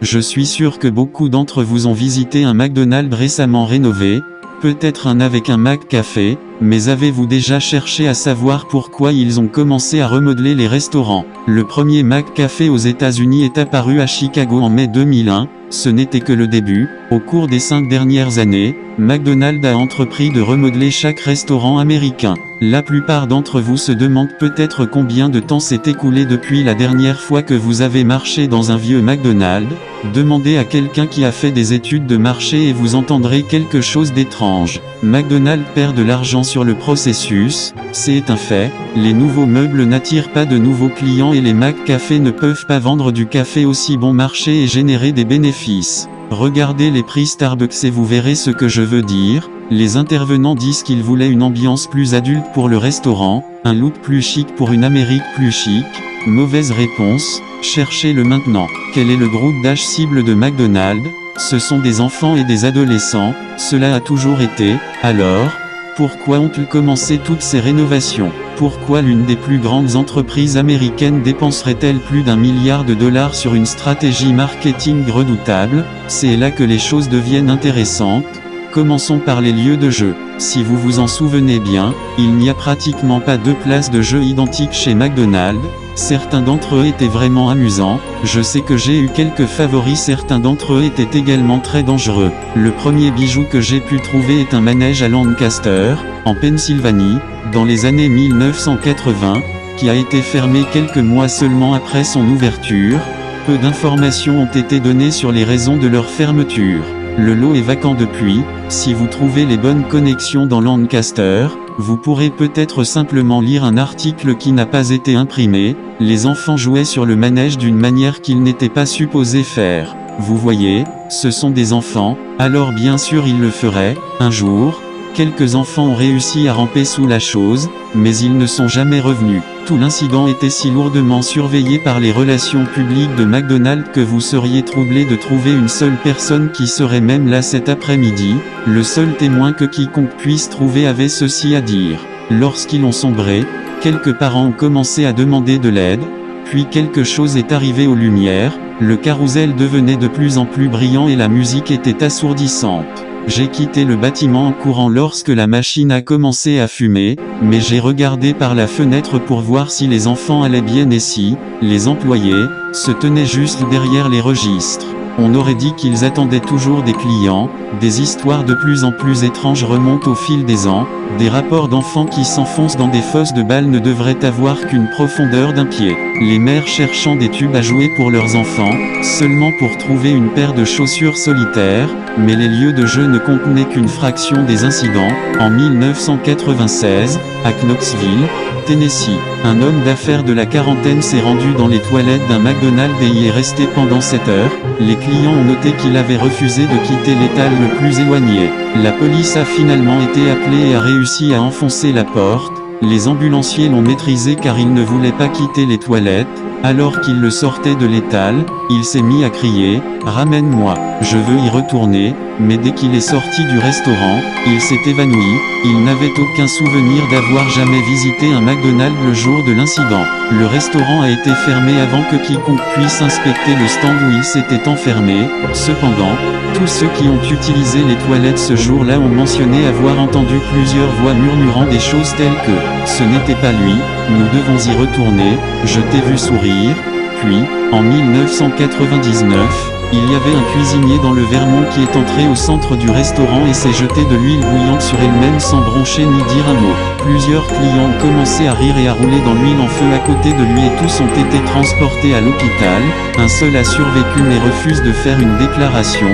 Je suis sûr que beaucoup d'entre vous ont visité un McDonald's récemment rénové, peut-être un avec un McCafé, mais avez-vous déjà cherché à savoir pourquoi ils ont commencé à remodeler les restaurants? Le premier McCafé aux États-Unis est apparu à Chicago en mai 2001, ce n'était que le début. Au cours des 5 dernières années, McDonald's a entrepris de remodeler chaque restaurant américain. La plupart d'entre vous se demandent peut-être combien de temps s'est écoulé depuis la dernière fois que vous avez marché dans un vieux McDonald's. Demandez à quelqu'un qui a fait des études de marché et vous entendrez quelque chose d'étrange. McDonald's perd de l'argent sur le processus, c'est un fait. Les nouveaux meubles n'attirent pas de nouveaux clients et les McCafés ne peuvent pas vendre du café aussi bon marché et générer des bénéfices. Regardez les prix Starbucks et vous verrez ce que je veux dire. Les intervenants disent qu'ils voulaient une ambiance plus adulte pour le restaurant, un look plus chic pour une Amérique plus chic. Mauvaise réponse, cherchez-le maintenant. Quel est le groupe d'âge cible de McDonald's? Ce sont des enfants et des adolescents, cela a toujours été. Alors, pourquoi ont-ils commencé toutes ces rénovations? Pourquoi l'une des plus grandes entreprises américaines dépenserait-elle plus d'1 milliard de dollars sur une stratégie marketing redoutable? C'est là que les choses deviennent intéressantes. Commençons par les lieux de jeu. Si vous vous en souvenez bien, il n'y a pratiquement pas 2 places de jeu identiques chez McDonald's. Certains d'entre eux étaient vraiment amusants, je sais que j'ai eu quelques favoris, certains d'entre eux étaient également très dangereux. Le premier bijou que j'ai pu trouver est un manège à Lancaster, en Pennsylvanie, dans les années 1980, qui a été fermé quelques mois seulement après son ouverture. Peu d'informations ont été données sur les raisons de leur fermeture. Le lot est vacant depuis. Si vous trouvez les bonnes connexions dans Lancaster, vous pourrez peut-être simplement lire un article qui n'a pas été imprimé. Les enfants jouaient sur le manège d'une manière qu'ils n'étaient pas supposés faire. Vous voyez, ce sont des enfants, alors bien sûr ils le feraient, un jour. Quelques enfants ont réussi à ramper sous la chose, mais ils ne sont jamais revenus. Tout l'incident était si lourdement surveillé par les relations publiques de McDonald's que vous seriez troublé de trouver une seule personne qui serait même là cet après-midi. Le seul témoin que quiconque puisse trouver avait ceci à dire. Lorsqu'ils ont sombré, quelques parents ont commencé à demander de l'aide, puis quelque chose est arrivé aux lumières, le carrousel devenait de plus en plus brillant et la musique était assourdissante. J'ai quitté le bâtiment en courant lorsque la machine a commencé à fumer, mais j'ai regardé par la fenêtre pour voir si les enfants allaient bien et si, les employés, se tenaient juste derrière les registres. On aurait dit qu'ils attendaient toujours des clients. Des histoires de plus en plus étranges remontent au fil des ans. Des rapports d'enfants qui s'enfoncent dans des fosses de balles ne devraient avoir qu'une profondeur d'1 pied. Les mères cherchant des tubes à jouer pour leurs enfants, seulement pour trouver une paire de chaussures solitaires, mais les lieux de jeu ne contenaient qu'une fraction des incidents. En 1996, à Knoxville, Tennessee, un homme d'affaires de la quarantaine s'est rendu dans les toilettes d'un McDonald's et y est resté pendant 7 heures. Les clients ont noté qu'il avait refusé de quitter l'étal le plus éloigné. La police a finalement été appelée et a réussi à enfoncer la porte. Les ambulanciers l'ont maîtrisé car il ne voulait pas quitter les toilettes. Alors qu'il le sortait de l'étal, il s'est mis à crier « Ramène-moi, je veux y retourner », mais dès qu'il est sorti du restaurant, il s'est évanoui. Il n'avait aucun souvenir d'avoir jamais visité un McDonald's le jour de l'incident. Le restaurant a été fermé avant que quiconque puisse inspecter le stand où il s'était enfermé. Cependant, tous ceux qui ont utilisé les toilettes ce jour-là ont mentionné avoir entendu plusieurs voix murmurant des choses telles que « Ce n'était pas lui, nous devons y retourner, je t'ai vu sourire ». Puis, en 1999, il y avait un cuisinier dans le Vermont qui est entré au centre du restaurant et s'est jeté de l'huile bouillante sur elle-même sans broncher ni dire un mot. Plusieurs clients ont commencé à rire et à rouler dans l'huile en feu à côté de lui et tous ont été transportés à l'hôpital. Un seul a survécu mais refuse de faire une déclaration.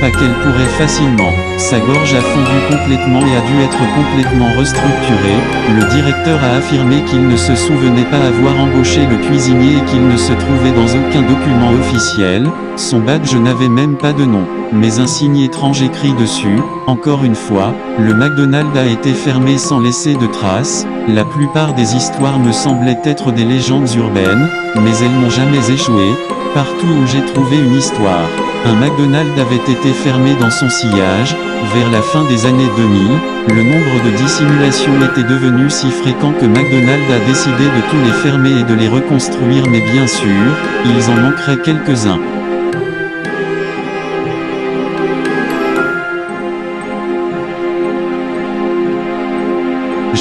Pas qu'elle pourrait facilement. Sa gorge a fondu complètement et a dû être complètement restructurée. Le directeur a affirmé qu'il ne se souvenait pas avoir embauché le cuisinier et qu'il ne se trouvait dans aucun document officiel. Son badge n'avait même pas de nom, mais un signe étrange écrit dessus. Encore une fois, le McDonald's a été fermé sans laisser de traces. La plupart des histoires me semblaient être des légendes urbaines, mais elles n'ont jamais échoué. Partout où j'ai trouvé une histoire, un McDonald's avait été fermé dans son sillage. Vers la fin des années 2000, le nombre de dissimulations était devenu si fréquent que McDonald's a décidé de tous les fermer et de les reconstruire, mais bien sûr, ils en manqueraient quelques-uns.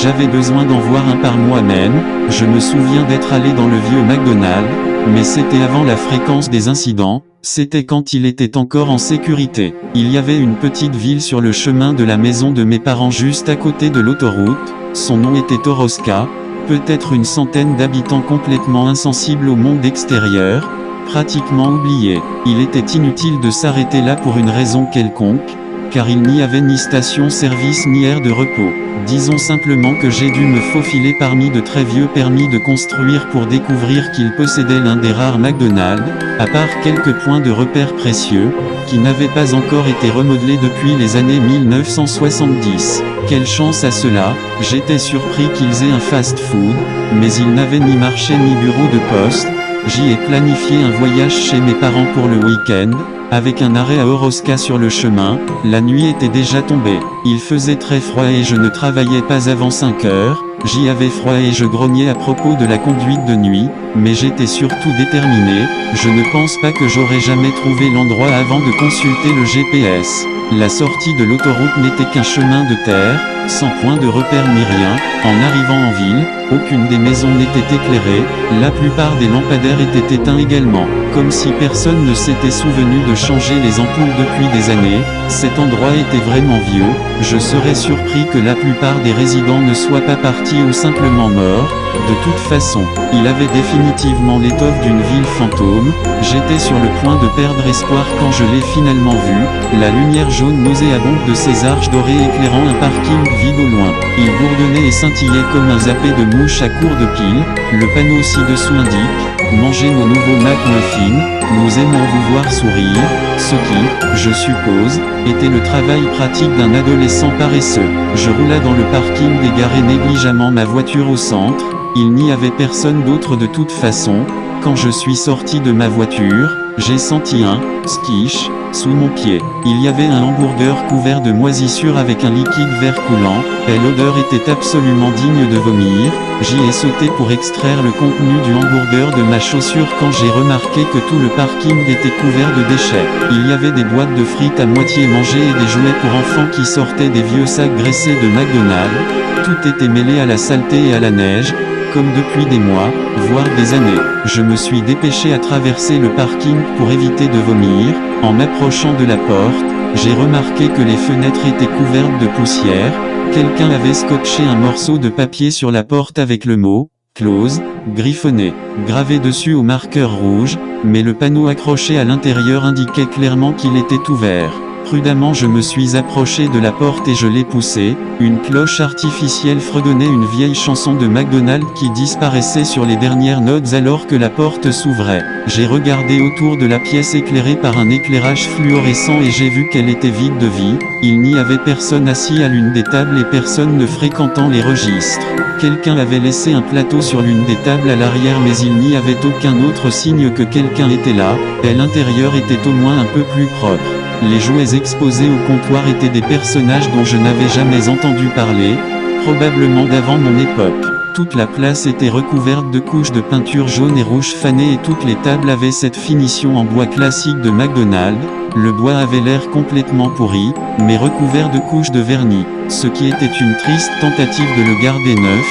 J'avais besoin d'en voir un par moi-même. Je me souviens d'être allé dans le vieux McDonald's, mais c'était avant la fréquence des incidents, c'était quand il était encore en sécurité. Il y avait une petite ville sur le chemin de la maison de mes parents juste à côté de l'autoroute, son nom était Oroska, peut-être une centaine d'habitants complètement insensibles au monde extérieur, pratiquement oubliés. Il était inutile de s'arrêter là pour une raison quelconque, car il n'y avait ni station-service ni aire de repos. Disons simplement que j'ai dû me faufiler parmi de très vieux permis de construire pour découvrir qu'il possédait l'un des rares McDonald's, à part quelques points de repère précieux, qui n'avaient pas encore été remodelés depuis les années 1970. Quelle chance à cela, j'étais surpris qu'ils aient un fast-food, mais ils n'avaient ni marché ni bureau de poste. J'y ai planifié un voyage chez mes parents pour le week-end, avec un arrêt à Oroska sur le chemin. La nuit était déjà tombée. Il faisait très froid et je ne travaillais pas avant 5 heures. J'y avais froid et je grognais à propos de la conduite de nuit, mais j'étais surtout déterminé. Je ne pense pas que j'aurais jamais trouvé l'endroit avant de consulter le GPS. La sortie de l'autoroute n'était qu'un chemin de terre, sans point de repère ni rien. En arrivant en ville, aucune des maisons n'était éclairée, la plupart des lampadaires étaient éteints également. Comme si personne ne s'était souvenu de changer les ampoules depuis des années, cet endroit était vraiment vieux. Je serais surpris que la plupart des résidents ne soient pas partis ou simplement morts. De toute façon, il avait définitivement l'étoffe d'une ville fantôme. J'étais sur le point de perdre espoir quand je l'ai finalement vu, la lumière jaune nauséabonde de ses arches dorées éclairant un parking vide au loin. Il bourdonnait et scintillait comme un zappé de mouches à court de pile. Le panneau ci-dessous indique « Mangez nos nouveaux McMuffins, nous aimons vous voir sourire », ce qui, je suppose, était le travail pratique d'un adolescent paresseux. Je roulais dans le parking et garais négligemment ma voiture au centre. Il n'y avait personne d'autre de toute façon. Quand je suis sorti de ma voiture, j'ai senti un « skish » sous mon pied. Il y avait un hamburger couvert de moisissures avec un liquide vert coulant, et l'odeur était absolument digne de vomir. J'y ai sauté pour extraire le contenu du hamburger de ma chaussure quand j'ai remarqué que tout le parking était couvert de déchets. Il y avait des boîtes de frites à moitié mangées et des jouets pour enfants qui sortaient des vieux sacs graissés de McDonald's. Tout était mêlé à la saleté et à la neige, comme depuis des mois, voire des années. Je me suis dépêché à traverser le parking pour éviter de vomir. En m'approchant de la porte, j'ai remarqué que les fenêtres étaient couvertes de poussière. Quelqu'un avait scotché un morceau de papier sur la porte avec le mot « Close » griffonné, gravé dessus au marqueur rouge, mais le panneau accroché à l'intérieur indiquait clairement qu'il était ouvert. Prudemment je me suis approché de la porte et je l'ai poussée. Une cloche artificielle fredonnait une vieille chanson de McDonald's qui disparaissait sur les dernières notes alors que la porte s'ouvrait. J'ai regardé autour de la pièce éclairée par un éclairage fluorescent et j'ai vu qu'elle était vide de vie. Il n'y avait personne assis à l'une des tables et personne ne fréquentant les registres. Quelqu'un avait laissé un plateau sur l'une des tables à l'arrière mais il n'y avait aucun autre signe que quelqu'un était là, et l'intérieur était au moins un peu plus propre. Les jouets exposés au comptoir étaient des personnages dont je n'avais jamais entendu parler, probablement d'avant mon époque. Toute la place était recouverte de couches de peinture jaune et rouge fanées et toutes les tables avaient cette finition en bois classique de McDonald's. Le bois avait l'air complètement pourri, mais recouvert de couches de vernis, ce qui était une triste tentative de le garder neuf.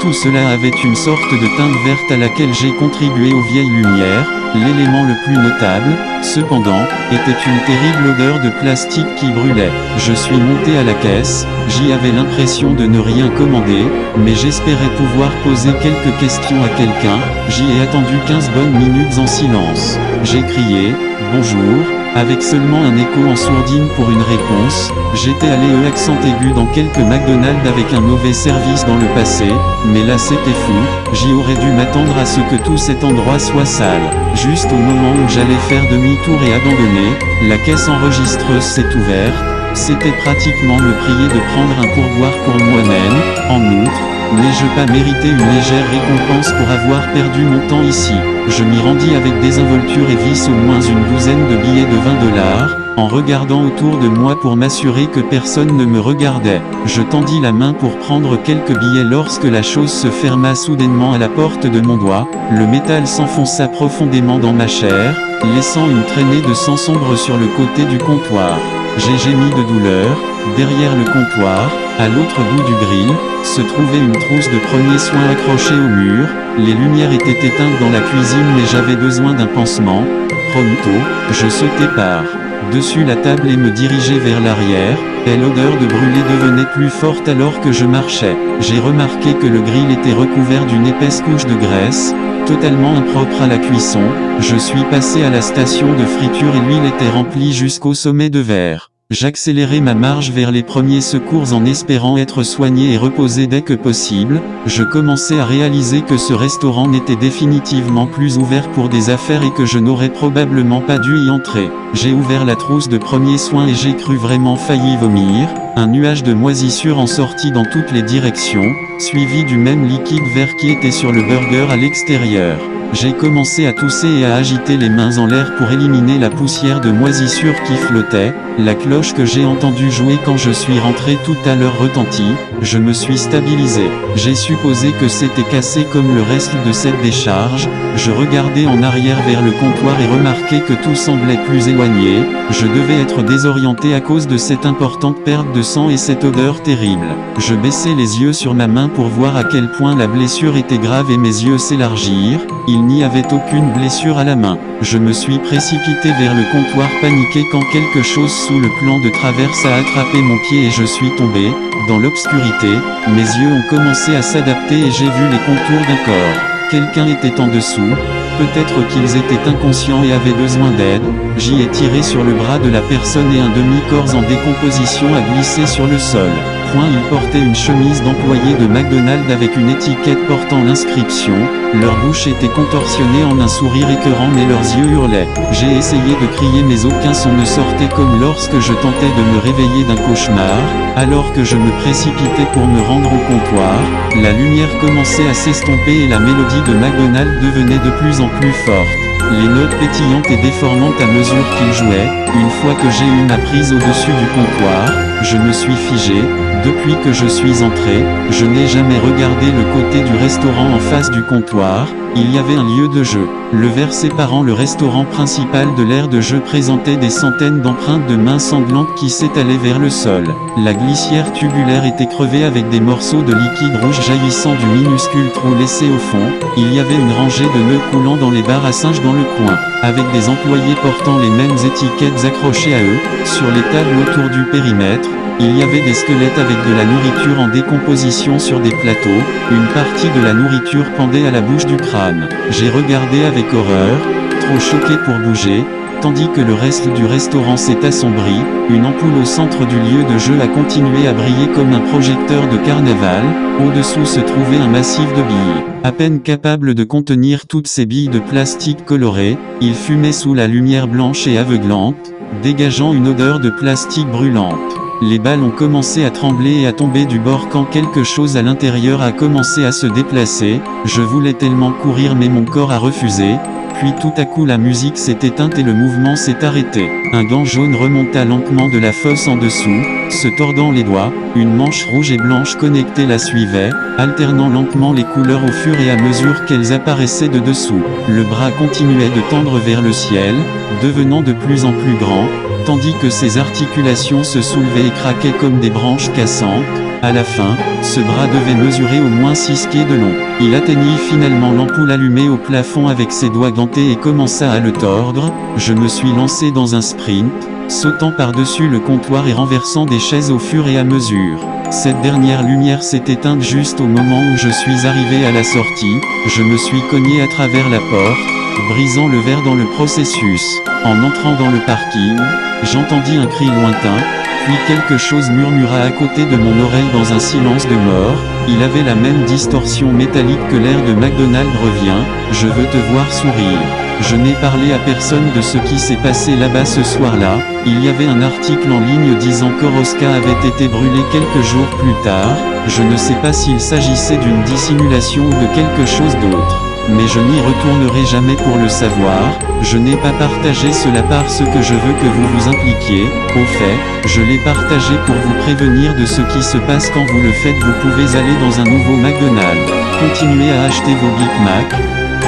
Tout cela avait une sorte de teinte verte à laquelle j'ai contribué aux vieilles lumières. L'élément le plus notable, cependant, était une terrible odeur de plastique qui brûlait. Je suis monté à la caisse, j'y avais l'impression de ne rien commander, mais j'espérais pouvoir poser quelques questions à quelqu'un. J'y ai attendu 15 bonnes minutes en silence. J'ai crié « Bonjour », avec seulement un écho en sourdine pour une réponse. J'étais allé accent aigu dans quelques McDonald's avec un mauvais service dans le passé, mais là c'était fou, j'y aurais dû m'attendre à ce que tout cet endroit soit sale. Juste au moment où j'allais faire demi-tour et abandonner, la caisse enregistreuse s'est ouverte. C'était pratiquement me prier de prendre un pourboire pour moi-même. En outre, n'ai-je pas mérité une légère récompense pour avoir perdu mon temps ici? Je m'y rendis avec désinvolture et vis au moins une douzaine de billets de $20, en regardant autour de moi pour m'assurer que personne ne me regardait. Je tendis la main pour prendre quelques billets lorsque la chose se ferma soudainement à la porte de mon doigt. Le métal s'enfonça profondément dans ma chair, laissant une traînée de sang sombre sur le côté du comptoir. J'ai gémi de douleur. Derrière le comptoir, À l'autre bout du grill, se trouvait une trousse de premiers soins accrochée au mur. Les lumières étaient éteintes dans la cuisine mais j'avais besoin d'un pansement. Pronto, je sautai par-dessus la table et me dirigeai vers l'arrière, et l'odeur de brûlé devenait plus forte alors que je marchais. J'ai remarqué que le grill était recouvert d'une épaisse couche de graisse, totalement impropre à la cuisson. Je suis passé à la station de friture et l'huile était remplie jusqu'au sommet de verre. J'accélérai ma marche vers les premiers secours en espérant être soigné et reposé dès que possible. Je commençais à réaliser que ce restaurant n'était définitivement plus ouvert pour des affaires et que je n'aurais probablement pas dû y entrer. J'ai ouvert la trousse de premiers soins et j'ai cru vraiment failli vomir. Un nuage de moisissure en sortit dans toutes les directions, suivi du même liquide vert qui était sur le burger à l'extérieur. J'ai commencé à tousser et à agiter les mains en l'air pour éliminer la poussière de moisissure qui flottait. La cloche que j'ai entendue jouer quand je suis rentré tout à l'heure retentit. Je me suis stabilisé. J'ai supposé que c'était cassé comme le reste de cette décharge. Je regardais en arrière vers le comptoir et remarquai que tout semblait plus éloigné. Je devais être désorienté à cause de cette importante perte de sang et cette odeur terrible. Je baissai les yeux sur ma main pour voir à quel point la blessure était grave et mes yeux s'élargirent. Il n'y avait aucune blessure à la main. Je me suis précipité vers le comptoir paniqué quand quelque chose sous le plan de traverse a attrapé mon pied et je suis tombé. Dans l'obscurité, mes yeux ont commencé à s'adapter et j'ai vu les contours d'un corps. Quelqu'un était en dessous. Peut-être qu'ils étaient inconscients et avaient besoin d'aide. J'y ai tiré sur le bras de la personne et un demi-corps en décomposition a glissé sur le sol. Il portait une chemise d'employé de McDonald's avec une étiquette portant l'inscription. Leur bouche était contorsionnée en un sourire écœurant mais leurs yeux hurlaient. J'ai essayé de crier mais aucun son ne sortait comme lorsque je tentais de me réveiller d'un cauchemar. Alors que je me précipitais pour me rendre au comptoir, la lumière commençait à s'estomper et la mélodie de McDonald's devenait de plus en plus forte. Les notes pétillantes et déformantes à mesure qu'il jouait. Une fois que j'ai eu ma prise au-dessus du comptoir, je me suis figé. Depuis que je suis entré, je n'ai jamais regardé le côté du restaurant en face du comptoir. Il y avait un lieu de jeu. Le verre séparant le restaurant principal de l'aire de jeu présentait des centaines d'empreintes de mains sanglantes qui s'étalaient vers le sol. La glissière tubulaire était crevée avec des morceaux de liquide rouge jaillissant du minuscule trou laissé au fond. Il y avait une rangée de nœuds coulants dans les barres à singe dans le coin, avec des employés portant les mêmes étiquettes accrochées à eux. Sur les tables autour du périmètre, il y avait des squelettes avec de la nourriture en décomposition sur des plateaux. Une partie de la nourriture pendait à la bouche du crâne. J'ai regardé avec horreur, trop choqué pour bouger, tandis que le reste du restaurant s'est assombri. Une ampoule au centre du lieu de jeu a continué à briller comme un projecteur de carnaval. Au-dessous se trouvait un massif de billes. À peine capable de contenir toutes ces billes de plastique colorées, il fumait sous la lumière blanche et aveuglante, dégageant une odeur de plastique brûlante. Les balles ont commencé à trembler et à tomber du bord quand quelque chose à l'intérieur a commencé à se déplacer. Je voulais tellement courir mais mon corps a refusé. Puis tout à coup la musique s'est éteinte et le mouvement s'est arrêté. Un gant jaune remonta lentement de la fosse en dessous, se tordant les doigts. Une manche rouge et blanche connectée la suivait, alternant lentement les couleurs au fur et à mesure qu'elles apparaissaient de dessous. Le bras continuait de tendre vers le ciel, devenant de plus en plus grand, tandis que ses articulations se soulevaient et craquaient comme des branches cassantes. À la fin, ce bras devait mesurer au moins 6 pieds de long. Il atteignit finalement l'ampoule allumée au plafond avec ses doigts gantés et commença à le tordre. Je me suis lancé dans un sprint, sautant par-dessus le comptoir et renversant des chaises au fur et à mesure. Cette dernière lumière s'est éteinte juste au moment où je suis arrivé à la sortie. Je me suis cogné à travers la porte, brisant le verre dans le processus. En entrant dans le parking, j'entendis un cri lointain, puis quelque chose murmura à côté de mon oreille dans un silence de mort. Il avait la même distorsion métallique que l'air de McDonald's revient. Je veux te voir sourire. Je n'ai parlé à personne de ce qui s'est passé là-bas ce soir-là. Il y avait un article en ligne disant qu'Oroska avait été brûlé quelques jours plus tard. Je ne sais pas s'il s'agissait d'une dissimulation ou de quelque chose d'autre. Mais je n'y retournerai jamais pour le savoir. Je n'ai pas partagé cela parce que je veux que vous vous impliquiez. Au fait, je l'ai partagé pour vous prévenir de ce qui se passe quand vous le faites. Vous pouvez aller dans un nouveau McDonald's. Continuez à acheter vos Big Mac.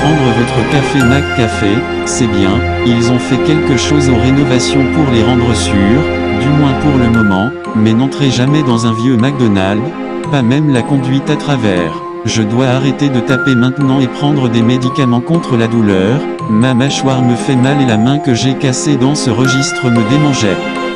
prendre votre café McCafé, c'est bien, ils ont fait quelque chose aux rénovations pour les rendre sûrs, du moins pour le moment, mais n'entrez jamais dans un vieux McDonald's, pas même la conduite à travers. Je dois arrêter de taper maintenant et prendre des médicaments contre la douleur, ma mâchoire me fait mal et la main que j'ai cassée dans ce registre me démangeait.